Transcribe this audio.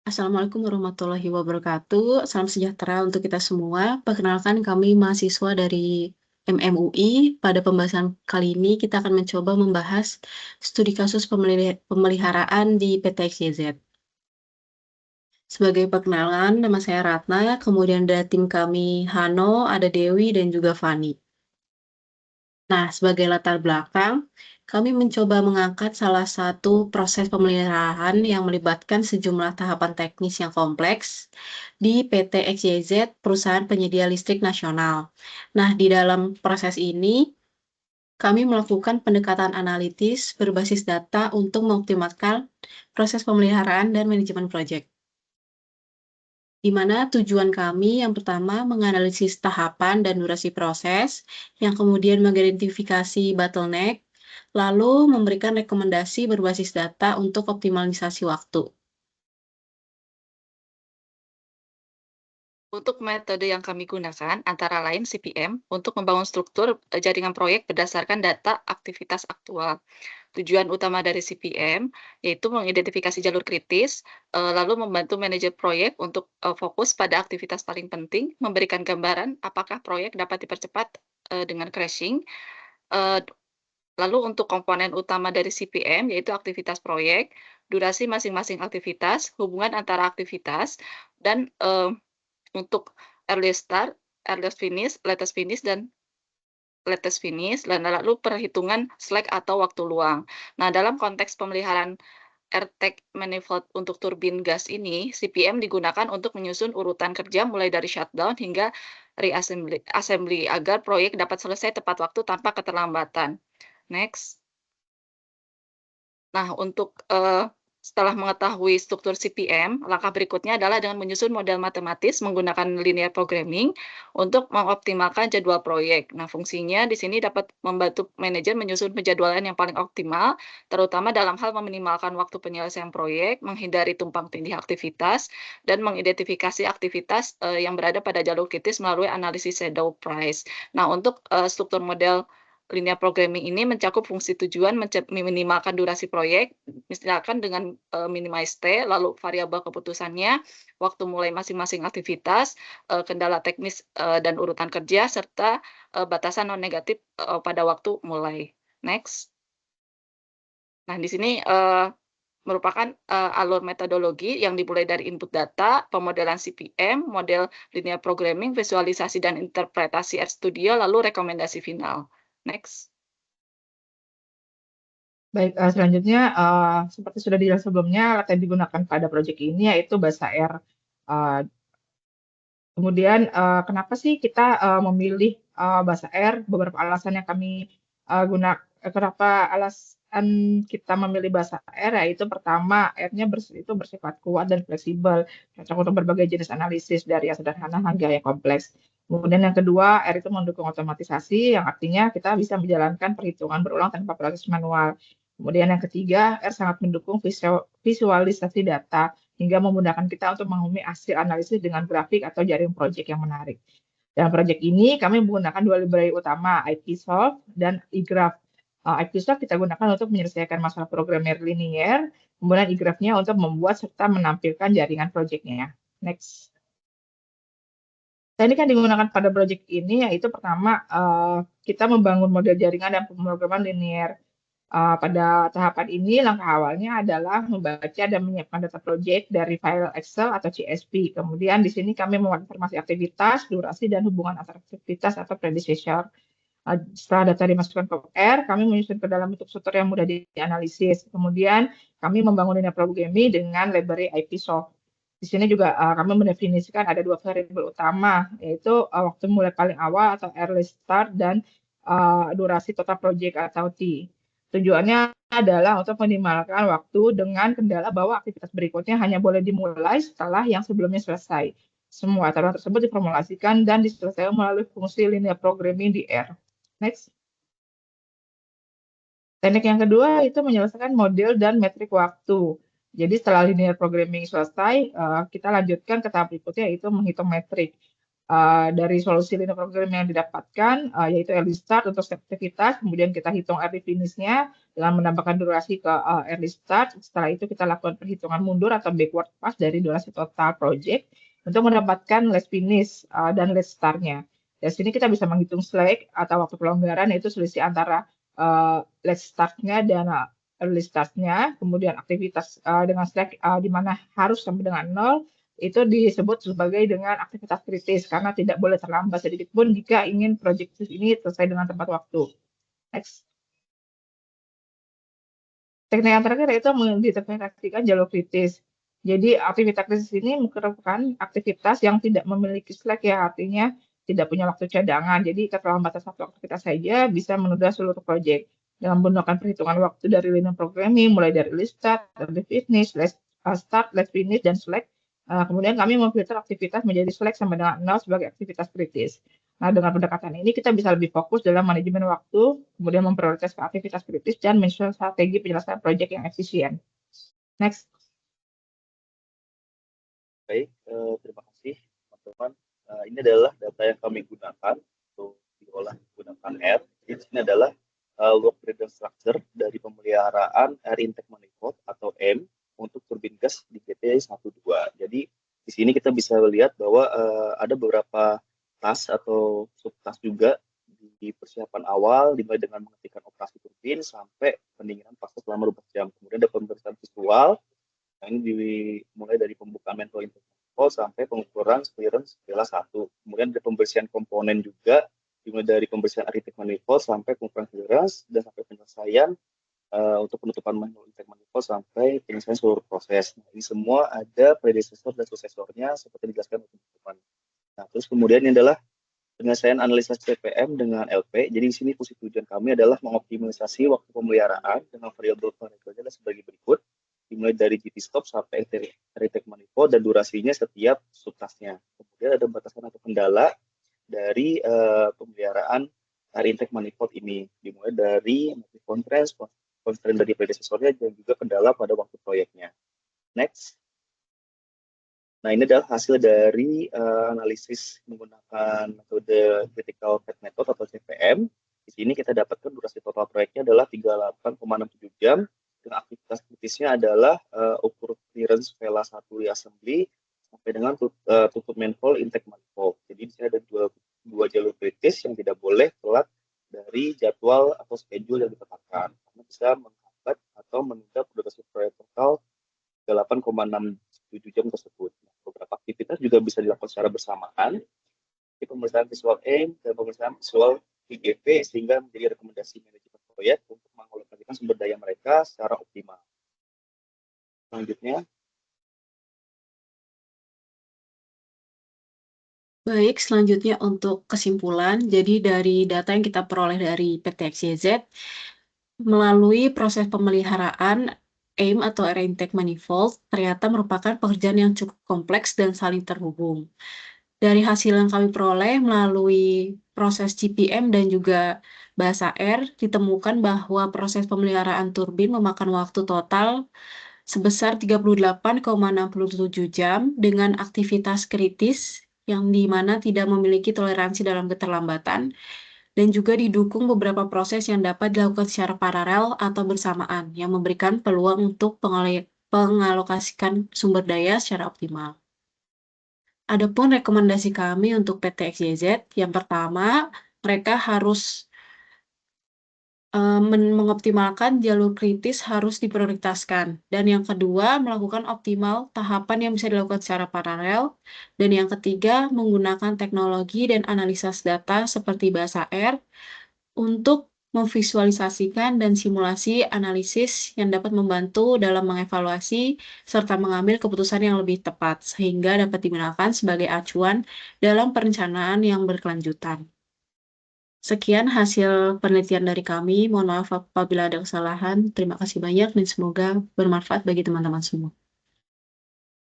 Assalamualaikum warahmatullahi wabarakatuh. Salam sejahtera untuk kita semua. Perkenalkan kami mahasiswa dari MMUI. Pada pembahasan kali ini kita akan mencoba membahas studi kasus pemeliharaan di PT XYZ. Sebagai perkenalan, nama saya Ratna, kemudian ada tim kami Hano, ada Dewi, dan juga Fani. Nah, sebagai latar belakang, kami mencoba mengangkat salah satu proses pemeliharaan yang melibatkan sejumlah tahapan teknis yang kompleks di PT XYZ, perusahaan penyedia listrik nasional. Nah, di dalam proses ini, kami melakukan pendekatan analitis berbasis data untuk mengoptimalkan proses pemeliharaan dan manajemen proyek. Di mana tujuan kami yang pertama menganalisis tahapan dan durasi proses, yang kemudian mengidentifikasi bottleneck, lalu memberikan rekomendasi berbasis data untuk optimalisasi waktu. Untuk metode yang kami gunakan antara lain CPM untuk membangun struktur jaringan proyek berdasarkan data aktivitas aktual. Tujuan utama dari CPM yaitu mengidentifikasi jalur kritis, lalu membantu manajer proyek untuk fokus pada aktivitas paling penting, memberikan gambaran apakah proyek dapat dipercepat dengan crashing. eh, Lalu untuk komponen utama dari CPM yaitu aktivitas proyek, durasi masing-masing aktivitas, hubungan antara aktivitas, dan untuk early start, dan latest finish, dan lalu perhitungan slack atau waktu luang. Nah, dalam konteks pemeliharaan AirTag manifold untuk turbin gas ini, CPM digunakan untuk menyusun urutan kerja mulai dari shutdown hingga assembly agar proyek dapat selesai tepat waktu tanpa keterlambatan. Next. Nah, untuk, setelah mengetahui struktur CPM, langkah berikutnya adalah dengan menyusun model matematis menggunakan linear programming untuk mengoptimalkan jadwal proyek. Nah, fungsinya di sini dapat membantu manajer menyusun penjadwalan yang paling optimal, terutama dalam hal meminimalkan waktu penyelesaian proyek, menghindari tumpang tindih aktivitas, dan mengidentifikasi aktivitas, yang berada pada jalur kritis melalui analisis shadow price. Nah, untuk, struktur model linear programming ini mencakup fungsi tujuan meminimalkan durasi proyek, misalkan dengan minimize T, lalu variabel keputusannya, waktu mulai masing-masing aktivitas, kendala teknis dan urutan kerja, serta batasan non negatif pada waktu mulai. Next. Nah, di sini merupakan alur metodologi yang dimulai dari input data, pemodelan CPM, model linear programming, visualisasi dan interpretasi RStudio, lalu rekomendasi final. Next. Baik, selanjutnya seperti sudah dijelaskan sebelumnya, alat yang digunakan pada proyek ini yaitu bahasa R. Eee, Kemudian, kenapa sih kita memilih bahasa R? Beberapa alasan yang kami kenapa alasan kita memilih bahasa R, yaitu pertama, R-nya itu bersifat kuat dan fleksibel, cocok untuk berbagai jenis analisis dari yang sederhana hingga yang kompleks. Kemudian yang kedua, R itu mendukung otomatisasi, yang artinya kita bisa menjalankan perhitungan berulang tanpa proses manual. Kemudian yang ketiga, R sangat mendukung visualisasi data hingga memudahkan kita untuk menghubungi hasil analisis dengan grafik atau jaring proyek yang menarik. Dalam proyek ini, kami menggunakan dua library utama, IPsolve dan eGraph. IPsolve kita gunakan untuk menyelesaikan masalah programmer linear, kemudian eGraph-nya untuk membuat serta menampilkan jaringan proyeknya. Next. Teknik yang digunakan pada proyek ini yaitu pertama, kita membangun model jaringan dan pemrograman linear. Pada tahapan ini, langkah awalnya adalah membaca dan menyiapkan data proyek dari file Excel atau CSV. Kemudian di sini kami memuat informasi aktivitas, durasi, dan hubungan antar aktivitas atau predecessor. Setelah data dimasukkan ke R, kami menyusun ke dalam bentuk struktur yang mudah dianalisis. Kemudian kami membangun linear programming dengan library IPsolve. Di sini juga kami mendefinisikan ada dua variabel utama, yaitu waktu mulai paling awal atau early start dan durasi total project atau T. Tujuannya adalah untuk meminimalkan waktu dengan kendala bahwa aktivitas berikutnya hanya boleh dimulai setelah yang sebelumnya selesai. Semua aturan tersebut diformulasikan dan diselesaikan melalui fungsi linear programming di R. Next. Teknik yang kedua itu menyelesaikan model dan metrik waktu. Jadi setelah linear programming selesai, kita lanjutkan ke tahap berikutnya yaitu menghitung metrik. dari solusi linear program yang didapatkan, yaitu early start untuk setiap aktivitas, kemudian kita hitung early finish-nya dengan menambahkan durasi ke early start. Setelah itu kita lakukan perhitungan mundur atau backward pass dari durasi total project untuk mendapatkan last finish dan last start-nya. Dari sini kita bisa menghitung slack atau waktu pelonggaran, yaitu selisih antara last start-nya dan early start-nya, kemudian aktivitas dengan slack di mana harus sampai dengan 0, itu disebut sebagai dengan aktivitas kritis karena tidak boleh terlambat sedikit pun jika ingin proyek ini selesai dengan tepat waktu. Next. Teknik yang terakhir yaitu mendeteksikan jalur kritis. Jadi aktivitas kritis ini merupakan aktivitas yang tidak memiliki slack, ya, artinya tidak punya waktu cadangan. Jadi keterlambatan satu aktivitas saja bisa menunda seluruh proyek. Dengan menggunakan perhitungan waktu dari linear programming, mulai dari early start, early finish, last start, last finish, dan slack. Kemudian kami memfilter aktivitas menjadi slack sampai dengan 0 sebagai aktivitas kritis. Nah, dengan pendekatan ini kita bisa lebih fokus dalam manajemen waktu, kemudian memprioritaskan aktivitas kritis dan menyusun strategi penyelesaian proyek yang efisien. Next. Baik, terima kasih teman-teman. Ini adalah data yang kami gunakan untuk diolah menggunakan R. Di sini adalah work breakdown structure dari pemeliharaan air intake manifold atau M untuk turbin gas di GT12. Jadi di sini kita bisa lihat bahwa ada beberapa task atau subtask juga di persiapan awal, dimulai dengan menghentikan operasi turbin sampai pendinginan fase selama 12 jam. Kemudian ada pemeriksaan visual. Nah, ini dimulai dari pembukaan manhole intake manifold sampai pengukuran clearance skala 1. Kemudian ada pembersihan komponen juga, dimulai dari pembersihan air intake manifold sampai pengukuran clearance dan sampai penyelesaian untuk penutupan manhole intake manifold sampai penyelesaian seluruh proses. Nah, ini semua ada predecessor dan suksesornya seperti dijelaskan oleh teman-teman. Nah, terus kemudian ini adalah penyelesaian analisis CPM dengan LP. Jadi di sini fungsi tujuan kami adalah mengoptimalisasi waktu pemeliharaan dengan variabel parameternya sebagai berikut. Dimulai dari GT stop sampai air intake manifold dan durasinya setiap subtasknya. Kemudian ada batasan atau kendala dari pemeliharaan air intake manifold ini. Dimulai dari constraint dari predecessornya dan juga kendala pada waktu proyeknya. Next. Nah, ini adalah hasil dari analisis menggunakan metode critical path method atau CPM. Di sini kita dapatkan durasi total proyeknya adalah 38,67 jam. Dan aktivitas kritisnya adalah ukur clearance vela 1 assembly sampai dengan tutup manhole intake manifold. Jadi di sini ada dua jalur kritis yang tidak boleh telat dari jadwal atau schedule yang ditetapkan. Karena bisa menghambat atau menunda durasi proyek total 8,67 jam tersebut. Nah, beberapa aktivitas juga bisa dilakukan secara bersamaan. Di pemeriksaan visual aim dan pemeriksaan visual VGV sehingga menjadi rekomendasi manajemen proyek untuk mengalokasikan sumber daya mereka secara optimal. Selanjutnya. Baik, selanjutnya untuk kesimpulan. Jadi dari data yang kita peroleh dari PT XYZ, melalui proses pemeliharaan AIM atau air intake manifold ternyata merupakan pekerjaan yang cukup kompleks dan saling terhubung. Dari hasil yang kami peroleh melalui proses GPM dan juga bahasa R, ditemukan bahwa proses pemeliharaan turbin memakan waktu total sebesar 38,67 jam dengan aktivitas kritis yang dimana tidak memiliki toleransi dalam keterlambatan dan juga didukung beberapa proses yang dapat dilakukan secara paralel atau bersamaan yang memberikan peluang untuk pengalokasikan sumber daya secara optimal. Adapun rekomendasi kami untuk PT XYZ, yang pertama, mereka harus mengoptimalkan jalur kritis harus diprioritaskan. Dan yang kedua, melakukan optimal tahapan yang bisa dilakukan secara paralel. Dan yang ketiga, menggunakan teknologi dan analisis data seperti bahasa R untuk memvisualisasikan dan simulasi analisis yang dapat membantu dalam mengevaluasi serta mengambil keputusan yang lebih tepat, sehingga dapat digunakan sebagai acuan dalam perencanaan yang berkelanjutan. Sekian hasil penelitian dari kami. Mohon maaf apabila ada kesalahan. Terima kasih banyak dan semoga bermanfaat bagi teman-teman semua.